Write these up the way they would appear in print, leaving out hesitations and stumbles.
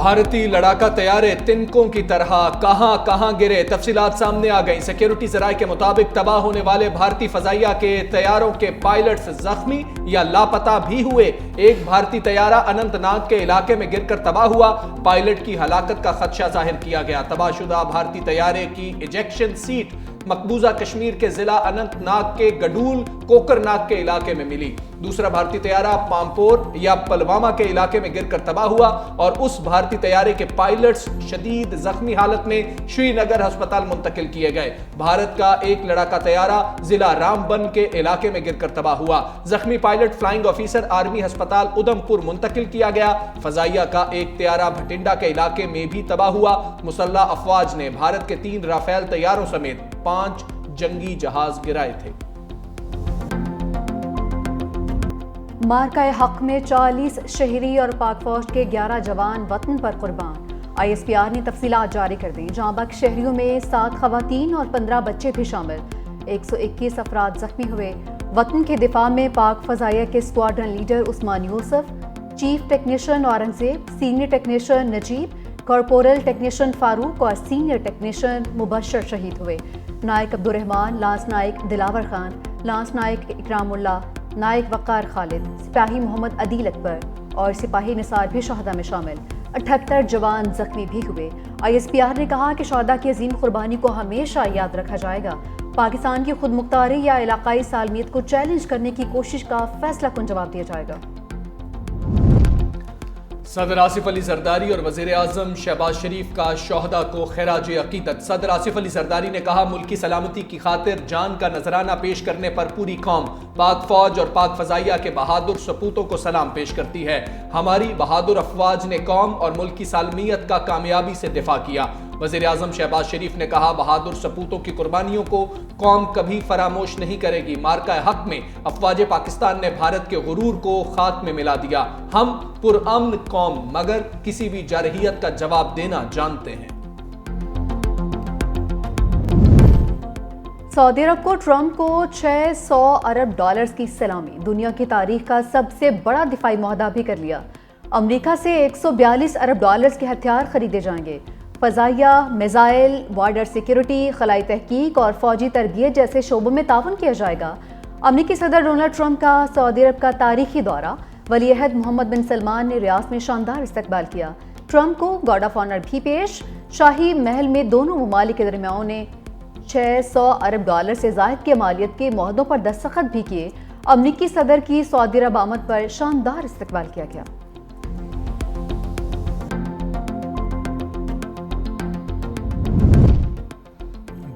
بھارتی لڑاکا طیارے تنکوں کی طرح کہاں کہاں گرے، تفصیلات سامنے آ گئیں۔ سیکیورٹی ذرائع کے مطابق تباہ ہونے والے بھارتی فضائیہ کے طیاروں کے پائلٹس زخمی یا لاپتہ بھی ہوئے۔ ایک بھارتی طیارہ اننت ناگ کے علاقے میں گر کر تباہ ہوا، پائلٹ کی ہلاکت کا خدشہ ظاہر کیا گیا۔ تباہ شدہ بھارتی طیارے کی ایجیکشن سیٹ مقبوضہ کشمیر کے ضلع اننت ناگ کے گڈول کوکر ناگ کے علاقے میں ملی۔ دوسرا بھارتی طیارہ پامپور یا پلوامہ کے علاقے میں گر کر تباہ ہوا اور اس بھارتی طیارے کے پائلٹس شدید زخمی حالت میں شری نگر ہسپتال منتقل کیے گئے۔ بھارت کا ایک لڑاکا طیارہ ضلع رام بن کے علاقے میں گر کر تباہ ہوا۔ زخمی پائلٹ فلائنگ آفیسر آرمی ہسپتال ادھم پور منتقل کیا گیا۔ فضائیہ کا ایک طیارہ بھٹنڈا کے علاقے میں بھی تباہ ہوا۔ مسلح افواج نے بھارت کے 3 رافیل طیاروں سمیت 5 جنگی جہاز گرائے تھے۔ مارکہ حق میں 40 شہری اور پاک فوج کے 11 جوان وطن پر قربان۔ آئی ایس پی آر نے تفصیلات جاری کر دیں۔ جاں بخش شہریوں میں 7 خواتین اور 15 بچے بھی شامل۔ 121 افراد زخمی ہوئے۔ وطن کے دفاع میں پاک فضائیہ کے squadron leader Usman Yousuf, chief technician Aurangzeb, senior technician Najeeb, corporal technician Farooq اور سینئر ٹیکنیشین مبشر شہید ہوئے۔ Naik Abdul Rahman, lance naik Dilawar Khan, lance naik Ikramullah, naik Waqar Khalid, سپاہی محمد عدیل اکبر اور سپاہی نثار بھی شہداء میں شامل۔ 78 جوان زخمی بھی ہوئے۔ آئی ایس پی آر نے کہا کہ شہداء کی عظیم قربانی کو ہمیشہ یاد رکھا جائے گا۔ پاکستان کی خود مختاری یا علاقائی سالمیت کو چیلنج کرنے کی کوشش کا فیصلہ کن جواب دیا جائے گا۔ صدر آصف علی زرداری اور وزیر اعظم شہباز شریف کا شہداء کو خراج عقیدت۔ صدر آصف علی زرداری نے کہا، ملک کی سلامتی کی خاطر جان کا نذرانہ پیش کرنے پر پوری قوم پاک فوج اور پاک فضائیہ کے بہادر سپوتوں کو سلام پیش کرتی ہے۔ ہماری بہادر افواج نے قوم اور ملک کی سالمیت کا کامیابی سے دفاع کیا۔ وزیر اعظم شہباز شریف نے کہا، بہادر سپوتوں کی قربانیوں کو قوم کبھی فراموش نہیں کرے گی۔ مارکہ حق میں افواج پاکستان نے بھارت کے غرور کو خاک میں ملا دیا۔ ہم پرامن قوم مگر کسی بھی جارحیت کا جواب دینا جانتے ہیں۔ سعودی عرب کو ٹرمپ کو 600 ارب ڈالرز کی سلامی۔ دنیا کی تاریخ کا سب سے بڑا دفاعی معاہدہ بھی کر لیا۔ امریکہ سے 142 ارب ڈالرز کے ہتھیار خریدے جائیں گے۔ فضائیہ، میزائل، بارڈر سیکیورٹی، خلائی تحقیق اور فوجی تربیت جیسے شعبوں میں تعاون کیا جائے گا۔ امریکی صدر ڈونلڈ ٹرمپ کا سعودی عرب کا تاریخی دورہ۔ ولی عہد محمد بن سلمان نے ریاض میں شاندار استقبال کیا۔ ٹرمپ کو گارڈ آف آنر بھی پیش۔ شاہی محل میں دونوں ممالک کے درمیان نے 600 ارب ڈالر سے زائد کے مالیت کے معاہدوں پر دستخط بھی کیے۔ امریکی صدر کی سعودی عرب آمد پر شاندار استقبال کیا گیا۔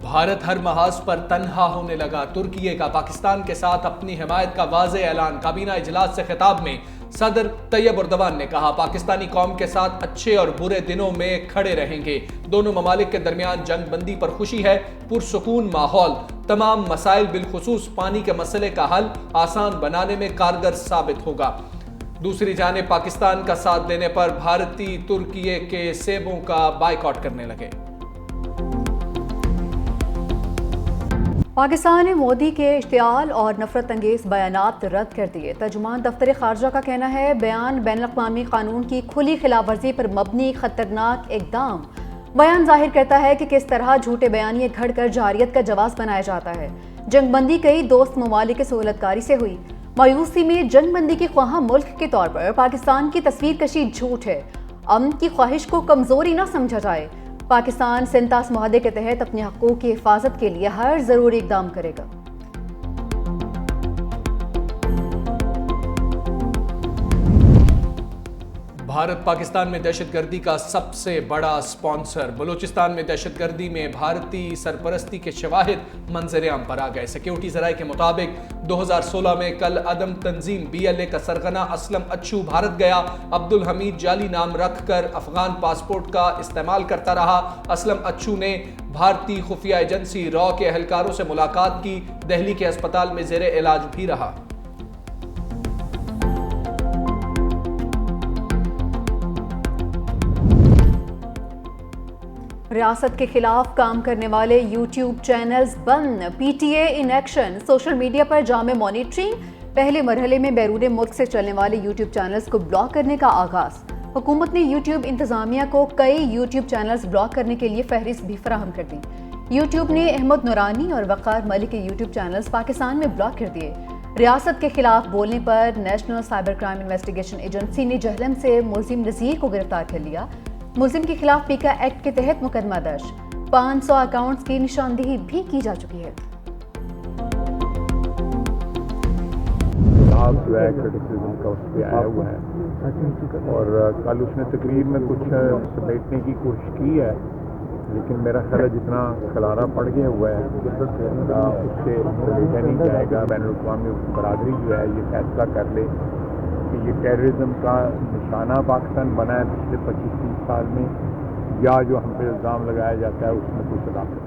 بھارت ہر محاذ پر تنہا ہونے لگا۔ ترکی کا پاکستان کے ساتھ اپنی حمایت کا واضح اعلان۔ کابینہ اجلاس سے خطاب میں صدر طیب اردوان نے کہا، پاکستانی قوم کے ساتھ اچھے اور برے دنوں میں کھڑے رہیں گے۔ دونوں ممالک کے درمیان جنگ بندی پر خوشی ہے۔ پرسکون ماحول تمام مسائل بالخصوص پانی کے مسئلے کا حل آسان بنانے میں کارگر ثابت ہوگا۔ دوسری جانب پاکستان کا ساتھ دینے پر بھارتی ترکی کے سیبوں کا بائیکاٹ کرنے لگے۔ پاکستان نے مودی کے اشتعال اور نفرت انگیز بیانات رد کر دیے۔ ترجمان دفتر خارجہ کا کہنا ہے، بیان بین الاقوامی قانون کی کھلی خلاف ورزی پر مبنی خطرناک اقدام۔ بیان ظاہر کرتا ہے کہ کس طرح جھوٹے بیانیے گھڑ کر جارحیت کا جواز بنایا جاتا ہے۔ جنگ بندی کئی دوست ممالک کی سہولت کاری سے ہوئی۔ مایوسی میں جنگ بندی کی خواہاں ملک کے طور پر پاکستان کی تصویر کشی جھوٹ ہے۔ امن کی خواہش کو کمزوری نہ سمجھا جائے۔ پاکستان سنتاس معاہدے کے تحت اپنے حقوق کی حفاظت کے لیے ہر ضروری اقدام کرے گا۔ بھارت پاکستان میں دہشت گردی کا سب سے بڑا سپانسر۔ بلوچستان میں دہشت گردی میں بھارتی سرپرستی کے شواہد منظر عام پر آ گئے۔ سیکیورٹی ذرائع کے مطابق 2016 میں کل عدم تنظیم BLA کا سرغنہ اسلم اچھو بھارت گیا۔ عبدالحمید جعلی نام رکھ کر افغان پاسپورٹ کا استعمال کرتا رہا۔ اسلم اچھو نے بھارتی خفیہ ایجنسی را کے اہلکاروں سے ملاقات کی۔ دہلی کے ہسپتال میں زیر علاج بھی رہا۔ ریاست کے خلاف کام کرنے والے یوٹیوب چینلز بند۔ PTA in action. Social media پر جامع مانیٹرنگ۔ پہلے مرحلے میں بیرون ملک سے چلنے والے یوٹیوب چینلز کو بلاک کرنے کا آغاز۔ हुकूमत ने यूट्यूब इंतजामिया को कई यूट्यूब चैनल्स ब्लॉक करने के लिए फहरिस्त भी फराहम कर दी। यूट्यूब ने अहमद नूरानी और वक़ार मलिक के यूट्यूब चैनल्स पाकिस्तान में ब्लॉक कर दिए। रियासत के खिलाफ बोलने पर national cyber crime investigation agency ने जहलम से मुलजिम नज़ीर को गिरफ्तार कर लिया। मुलजिम के खिलाफ पीका एक्ट के तहत मुकदमा दर्ज, 500 अकाउंट्स की निशानदेही भी की जा चुकी है। जो है क्रिटिसिज्म का उस पर आया हुआ है और कल उसने तकरीर में कुछ समेटने की कोशिश की है, लेकिन मेरा ख्याल है जितना खलारा पड़ गया हुआ है उससे समेटा नहीं जाएगा। बैनुल-अक़वामी बरादरी जो है ये फैसला कर ले कि ये टेररिज्म का निशाना पाकिस्तान बना है पिछले 25-30 साल में, या जो हम पे इल्ज़ाम लगाया जाता है उसमें कोई सदाकत।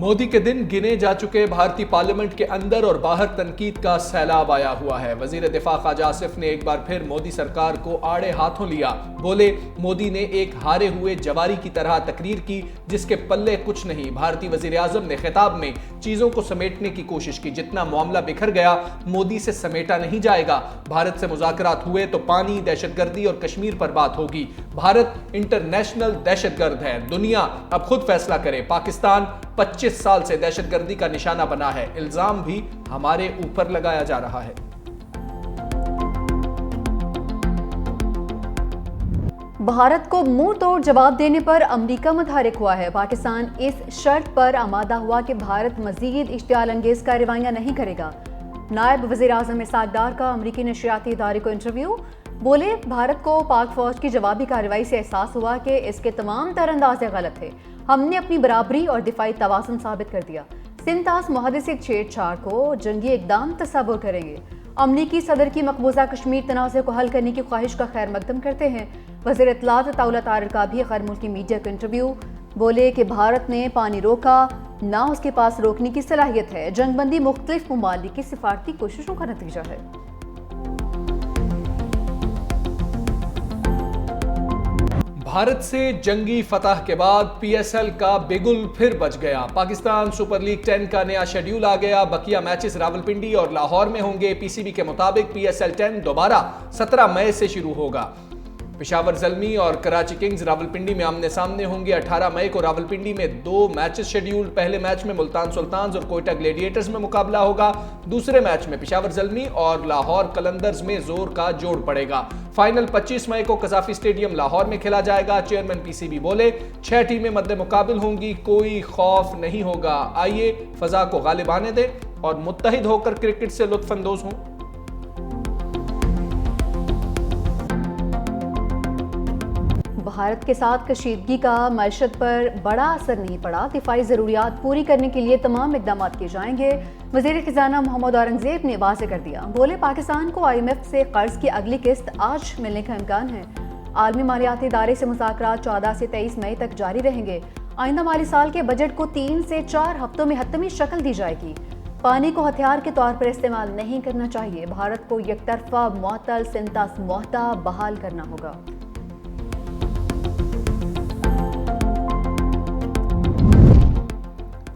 मोदी के दिन गिने जा चुके भारतीय पार्लियामेंट के अंदर और बाहर तनकीद का सैलाब आया हुआ है। वजीर दिफा ख्वाजा आसिफ ने एक बार फिर मोदी सरकार को आड़े हाथों लिया। बोले, मोदी ने एक हारे हुए जवारी की तरह तकरीर की जिसके पल्ले कुछ नहीं। भारतीय वजीर आजम ने खिताब में चीजों को समेटने की कोशिश की। जितना मामला बिखर गया मोदी से समेटा नहीं जाएगा। भारत से मुज़ाकरात हुए तो पानी, दहशतगर्दी और कश्मीर पर बात होगी। भारत इंटरनेशनल दहशतगर्द है, दुनिया अब खुद फैसला करे। पाकिस्तान 25 साल से दहशतगर्दी का निशाना बना है, इल्जाम भी हमारे ऊपर लगाया जा रहा है। भारत को मुंह तोड़ जवाब देने पर अमेरिका मुतहरिक हुआ है। पाकिस्तान इस शर्त पर आमादा हुआ कि भारत मजीद इश्तियाल अंगेज कार्रवाइयां नहीं करेगा। नायब वज़ीर आज़म इसहाक़ डार का अमरीकी नशरियाती इदारे को इंटरव्यू। बोले, भारत को पाक फौज की जवाबी कार्रवाई से एहसास हुआ कि इसके तमाम तर अंदाजे गलत थे। हमने अपनी बराबरी और दिफाई तवाज़ुन साबित कर दिया। सिंतास मुहदे से छेड़छाड़ को जंगी इक़दाम तस्वुर करेंगे। अमरीकी सदर की मकबूजा कश्मीर तनाज़े को हल करने की ख्वाहिश का खैर मकदम करते हैं। वज़ीर इत्तलात अताउल्लाह तारिर का भी गैर मुल्की मीडिया को इंटरव्यू। बोले कि भारत ने पानी रोका, ना उसके पास रोकने की सलाहियत है। जंगबंदी मुख्तलिफ ममालिक की सिफारती कोशिशों का नतीजा है। भारत से जंगी फतह के बाद पीएसएल का बिगुल फिर बज गया। पाकिस्तान सुपर लीग 10 का नया शेड्यूल आ गया। बकिया मैचेस रावलपिंडी और लाहौर में होंगे। पीसीबी के मुताबिक पीएसएल 10 दोबारा 17 मई से शुरू होगा। पेशावर ज़ल्मी और कराची किंग्स रावलपिंडी में आमने सामने होंगे। 18 मई को रावलपिंडी में 2 मैचेस शेड्यूल। पहले मैच में मुल्तान सुल्तान्स और कोयटा ग्लेडिएटर्स में मुकाबला होगा। दूसरे मैच में पेशावर ज़ल्मी और लाहौर कलंदर्स में जोर का जोड़ पड़ेगा। फाइनल 25 मई को कजाफी स्टेडियम लाहौर में खेला जाएगा। चेयरमैन पीसीबी बोले, 6 टीमें मद्दे मुकाबिल होंगी, कोई खौफ नहीं होगा। आइए फजा को गालिब आने दें और मुत्तहिद होकर क्रिकेट से लुत्फ अंदोज हों। भारत के साथ कशीदगी का मईशत पर बड़ा असर नहीं पड़ा। दिफाई ज़रूरियात पूरी करने के लिए तमाम इक़दाम किए जाएंगे। वज़ीर ख़ज़ाना मोहम्मद औरंगज़ेब ने वाज़े कर दिया। बोले, पाकिस्तान को IMF से कर्ज की अगली किस्त आज मिलने का इम्कान है। आलमी मालियाती इदारे से मुज़ाकरात 14 से 23 मई तक जारी रहेंगे। आइंदा माली साल के बजट को 3 से 4 हफ्तों में हतमी शक्ल दी जाएगी। पानी को हथियार के तौर पर इस्तेमाल नहीं करना चाहिए। भारत को यकतरफा मुअत्तल सिंतास मुआहदा बहाल करना होगा।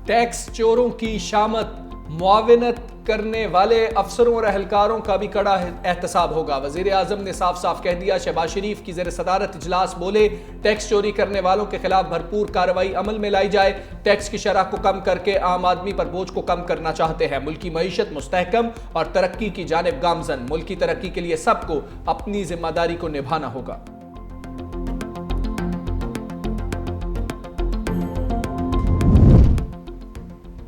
टैक्स चोरों की शामत, मुआविनत करने वाले अफसरों और अहलकारों का भी कड़ा एहतसाब होगा। वज़ीर आज़म ने साफ साफ कह दिया। शहबाज शरीफ की ज़ेर सदारत इजलास। बोले, टैक्स चोरी करने वालों के खिलाफ भरपूर कार्रवाई अमल में लाई जाए। टैक्स की शरह को कम करके आम आदमी पर बोझ को कम करना चाहते हैं। मुल्की मईशत मुस्तहकम और तरक्की की जानिब गामजन। मुल्क की तरक्की के लिए सबको अपनी जिम्मेदारी को निभाना होगा।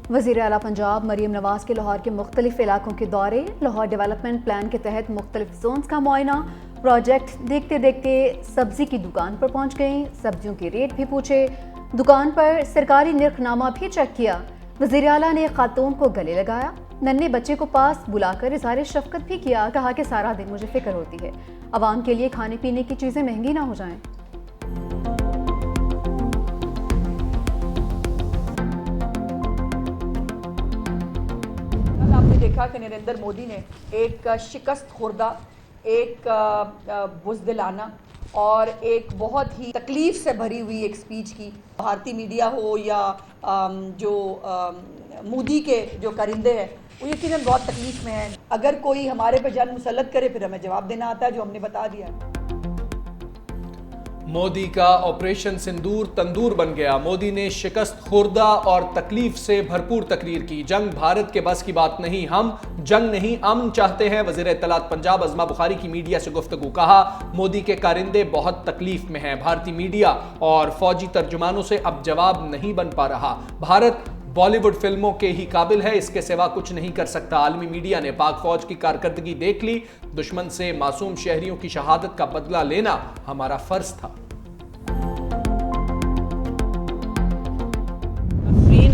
वज़ीर आला पंजाब मरीम नवाज के लाहौर के मुख्तलिफ इलाकों के दौरे। लाहौर डेवलपमेंट प्लान के तहत मुख्तलिफ जोन्स का मुआयना। प्रोजेक्ट देखते देखते सब्जी की दुकान पर पहुंच गई। सब्जियों के रेट भी पूछे। दुकान पर सरकारी निर्खनामा भी चेक किया। वज़ीर आला ने खातून को गले लगाया। नन्हे बच्चे को पास बुलाकर इज़हार शफकत भी किया। कहा कि सारा दिन मुझे फिक्र होती है आवाम के लिए खाने पीने की चीज़ें महंगी ना हो जाएं। आपने देखा कि नरेंद्र मोदी ने एक शिकस्त खुर्दा, एक बुज़दिलाना और एक बहुत ही तकलीफ से भरी हुई एक स्पीच की। भारतीय मीडिया हो या जो मोदी के जो करिंदे हैं वो यकीनन बहुत तकलीफ में हैं। अगर कोई हमारे पे जंग मुसल्लत करे फिर हमें जवाब देना आता है, जो हमने बता दिया। मोदी का ऑपरेशन सिंदूर तंदूर बन गया। मोदी ने शिकस्त खुर्दा और तकलीफ से भरपूर तकरीर की। जंग भारत के बस की बात नहीं, हम जंग नहीं अमन चाहते हैं। वज़ीर इत्तलात पंजाब अज़मा बुखारी की मीडिया से गुफ्तगू। कहा, मोदी के कारिंदे बहुत तकलीफ में हैं। भारतीय मीडिया और फौजी तर्जुमानों से अब जवाब नहीं बन पा रहा। भारत बॉलीवुड फिल्मों के ही काबिल है, इसके सिवा कुछ नहीं कर सकता। आलमी मीडिया ने पाक फौज की कारकर्दगी देख ली। दुश्मन से मासूम शहरियों की शहादत का बदला लेना हमारा फर्ज था।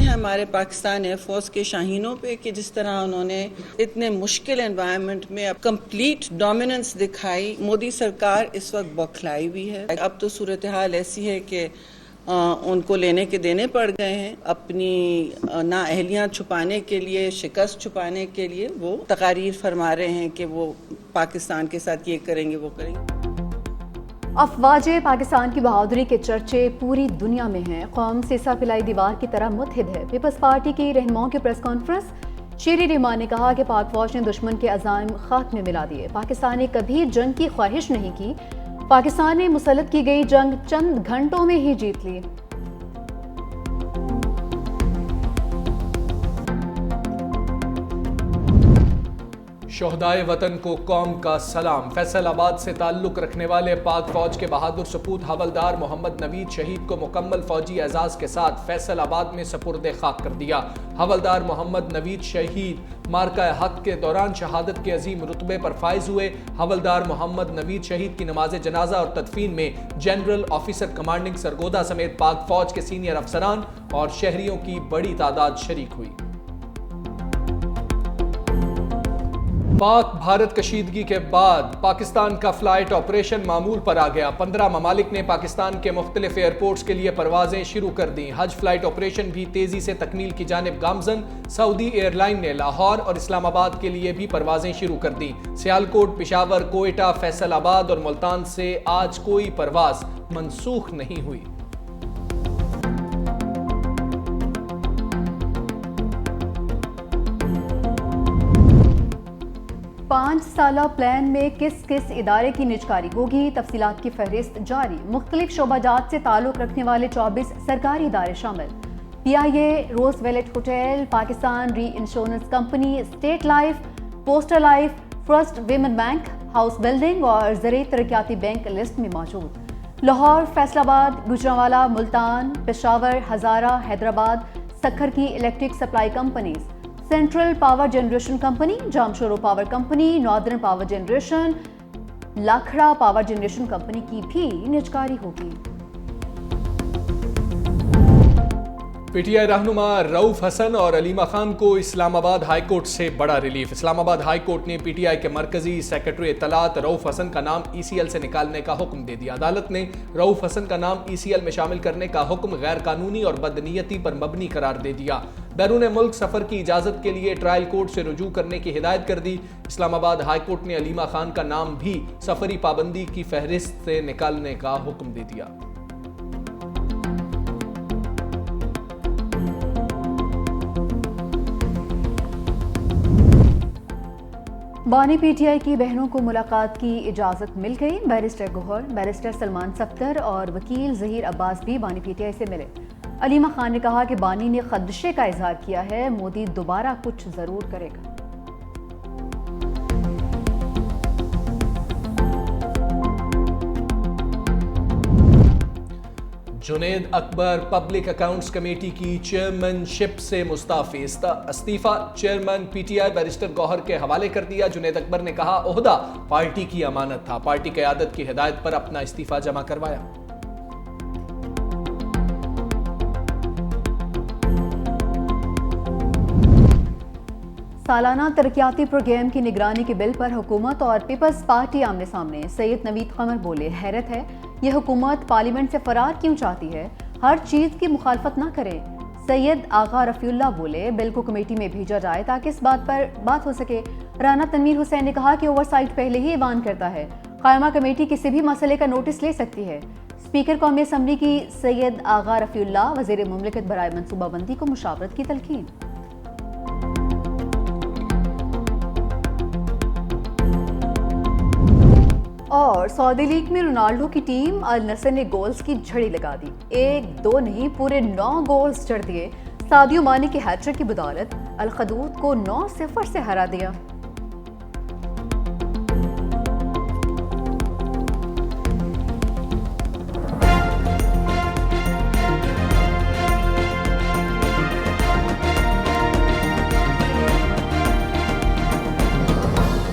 है हमारे पाकिस्तान एयरफोर्स के शाहीनों पे कि जिस तरह उन्होंने इतने मुश्किल एनवायरनमेंट में अब कंप्लीट डोमिनेंस दिखाई। मोदी सरकार इस वक्त बौखलाई हुई है। अब तो सूरत हाल ऐसी है कि उनको लेने के देने पड़ गए हैं। अपनी नाअहलियाँ छुपाने के लिए, शिकस्त छुपाने के लिए वो तकारीर फरमा रहे हैं कि वो पाकिस्तान के साथ ये करेंगे, वो करेंगे। अफवाज पाकिस्तान की बहादुरी के चर्चे पूरी दुनिया में हैं। कौम सीसा पिलाई दीवार की तरह मुत्हिद है। पीपल्स पार्टी की रहनुमाओं की प्रेस कॉन्फ्रेंस। शेरी रहमान ने कहा कि पाक फौज ने दुश्मन के अज़ाइम खाक में मिला दिए। पाकिस्तान ने कभी जंग की ख्वाहिश नहीं की। पाकिस्तान ने मुसल्लत की गई जंग चंद घंटों में ही जीत ली। शोहदाए वतन को कौम का सलाम। फैसलाबाद से ताल्लुक रखने वाले पाक फौज के बहादुर सपूत हवलदार मोहम्मद नवीद शहीद को मुकम्मल फौजी एजाज के साथ फैसलाबाद में सपुर्द खाक कर दिया। हवलदार मोहम्मद नवीद शहीद मार्का हक के दौरान शहादत के अजीम रुतबे पर फाइज हुए। हवलदार मोहम्मद नवीद शहीद की नमाज जनाजा और तदफीन में जनरल ऑफिसर कमांडिंग सरगोदा समेत पाक फौज के सीनियर अफसरान और शहरियों की बड़ी तादाद शरीक हुई। पाक भारत कशीदगी के बाद पाकिस्तान का फ्लाइट ऑपरेशन मामूल पर आ गया। 15 ममालिक ने पाकिस्तान के मुख्तलिफ एयरपोर्ट्स के लिए परवाजें शुरू कर दी। हज फ्लाइट ऑपरेशन भी तेजी से तकमील की जानिब गामजन। सऊदी एयरलाइन ने लाहौर और इस्लामाबाद के लिए भी परवाजें शुरू कर दी। सियालकोट, पेशावर, कोयटा, फैसलाबाद और मुल्तान से आज कोई परवाज मनसूख नहीं हुई। 5 साला प्लान में किस किस इदारे की निजकारी होगी, तफसीलात की फहरिस्त जारी। मुख्तलिफ शोबाजात से ताल्लुक रखने वाले 24 सरकारी इदारे शामिल। PIA, रोजवेलेट होटल, पाकिस्तान री insurance company, state life, postal life, first women bank, house building और ज़राई तरक्याती बैंक लिस्ट में मौजूद। लाहौर, फैसलाबाद, गुजरांवाला, मुल्तान, पेशावर, हज़ारा, हैदराबाद, सक्खर की electric supply companies, central power generation company, Jamshoro power company, northern power generation, Lakhra power generation company की भी निजकारी होगी। PTI रहनुमा रऊफ हसन और अलीमा खान को इस्लामाबाद हाई कोर्ट से बड़ा रिलीफ। इस्लामाबाद हाई कोर्ट ने PTI के मरकजी सेक्रेटरी इत्तलात रऊफ हसन का नाम ECL से निकालने का हुक्म दे दिया। अदालत ने रऊफ हसन का नाम ECL में शामिल करने का हुक्म गैर कानूनी और बदनीयती पर मबनी करार दे दिया। बैरून मुल्क सफर की इजाजत के लिए ट्रायल कोर्ट से रुजू करने की हिदायत कर दी। इस्लामाबाद हाई कोर्ट ने अलीमा खान का नाम भी सफरी पाबंदी की फहरिस्त से निकालने का हुक्म दे दिया। बानी PTI की बहनों को मुलाकात की इजाज़त मिल गई। बैरिस्टर गोहर, बैरिस्टर सलमान सफ्तर और वकील ज़हीर अब्बास भी बानी PTI से मिले। अलीमा खान ने कहा कि बानी ने खदशे का इजहार किया है, मोदी दोबारा कुछ ज़रूर करेगा। Junaid Akbar public accounts committee की चेयरमैनशिप से मुस्ताफी। इस्तीफा चेयरमैन PTI बैरिस्टर गौहर के हवाले कर दिया। जुनेद अकबर ने कहा, ओहदा पार्टी की अमानत था, पार्टी क़यादत की हिदायत पर अपना इस्तीफा जमा करवाया। सालाना तरक्याती प्रोग्राम की निगरानी के बिल पर हुकूमत और पीपल्स पार्टी आमने सामने। सैयद नवीद कमर बोले, हैरत है यह हुकूमत पार्लियामेंट से फरार क्यों चाहती है, हर चीज़ की मुखालफत ना करे। सैयद आगा रफ़ीउल्लाह बोले, बिल को कमेटी में भेजा जाए ताकि इस बात पर बात हो सके। राना तनवीर हुसैन ने कहा कि ओवरसाइट पहले ही ऐवान करता है, कायमा कमेटी किसी भी मसले का नोटिस ले सकती है। स्पीकर कौमी असम्बली की सैयद आगा रफ़ीउल्लाह वज़ीर मुमलिकत बराए मनसूबाबंदी को मुशावरत की तलकीन। اور سعودی لیگ میں رونالڈو کی ٹیم النصر نے گولز کی جھڑی لگا دی، 1-2 نہیں پورے 9 گولز جڑ دیے۔ سادیو مانے کی ہیٹ ٹرک کی بدولت الخدود کو 9-0 سے ہرا دیا۔